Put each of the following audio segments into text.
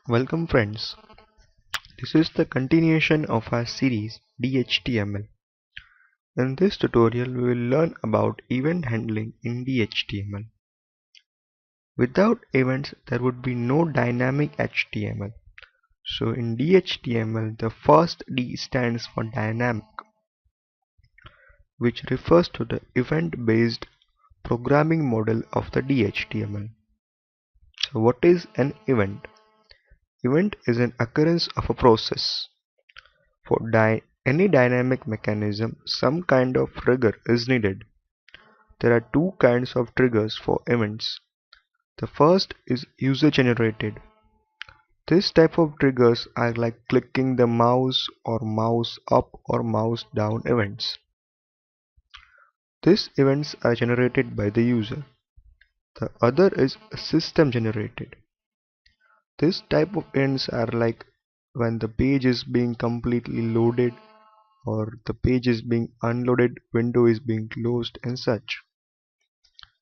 Welcome friends, this is the continuation of our series DHTML. In this tutorial we will learn about event handling in DHTML. Without events there would be no dynamic HTML. So in DHTML the first D stands for dynamic, which refers to the event based programming model of the DHTML. So what is an event? Event is an occurrence of a process. For any dynamic mechanism, some kind of trigger is needed. There are two kinds of triggers for events. The first is user-generated. This type of triggers are like clicking the mouse or mouse up or mouse down events. These events are generated by the user. The other is system-generated. This type of events are like when the page is being completely loaded or the page is being unloaded, window is being closed and such.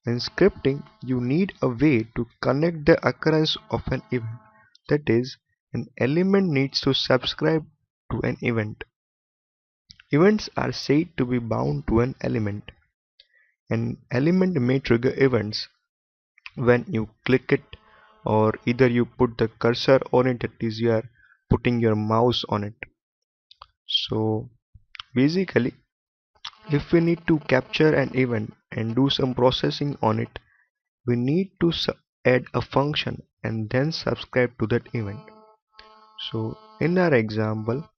In scripting, you need a way to connect the occurrence of an event. That is, an element needs to subscribe to an event. Events are said to be bound to an element. An element may trigger events when you click it, or either you put the cursor on it, that is, you are putting your mouse on it. So basically, if we need to capture an event and do some processing on it, we need to add a function and then subscribe to that event. So in our example,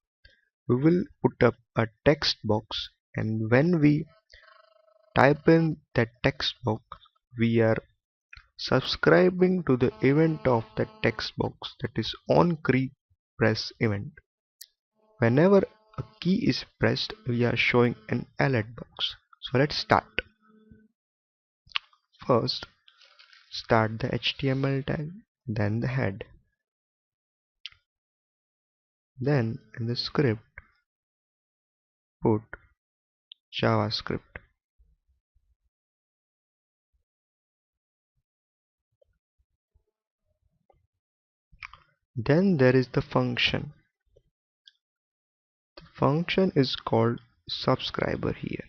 we will put up a text box, and when we type in that text box, we are subscribing to the event of that text box, that is on key press event. Whenever a key is pressed, we are showing an alert box. So let's start. First, start the HTML tag, then the head. Then in the script, put JavaScript. Then there is the function. The function is called subscriber here.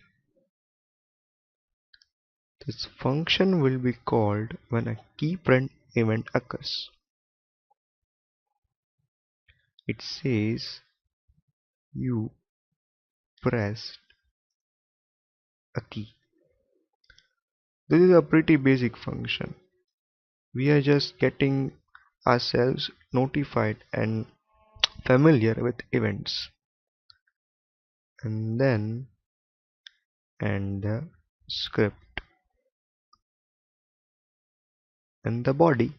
This function will be called when a key print event occurs. It says you pressed a key. This is a pretty basic function. We are just getting ourselves notified and familiar with events. And then and the script and the body,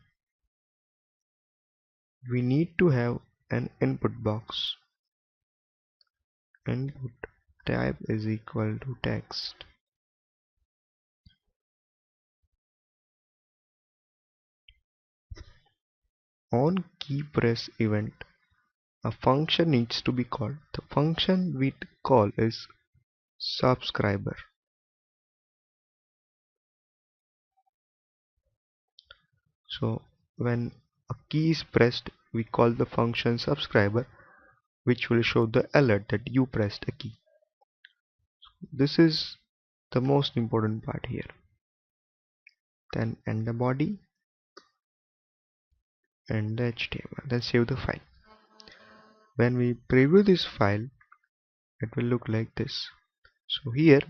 we need to have an input box. Input type is equal to text. On key press event, a function needs to be called. The function we call is subscriber. So when a key is pressed, we call the function subscriber, which will show the alert that you pressed a key. This is the most important part here. Then end the body and the HTML. Then save the file. When we preview this file, it will look like this. So here,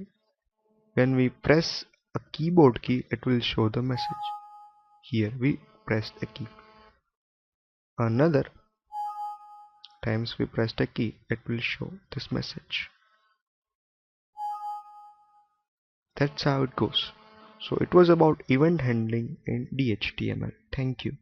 when we press a keyboard key, it will show the message. Here we pressed a key. Another times we pressed a key, it will show this message. That's how it goes. So it was about event handling in DHTML. Thank you.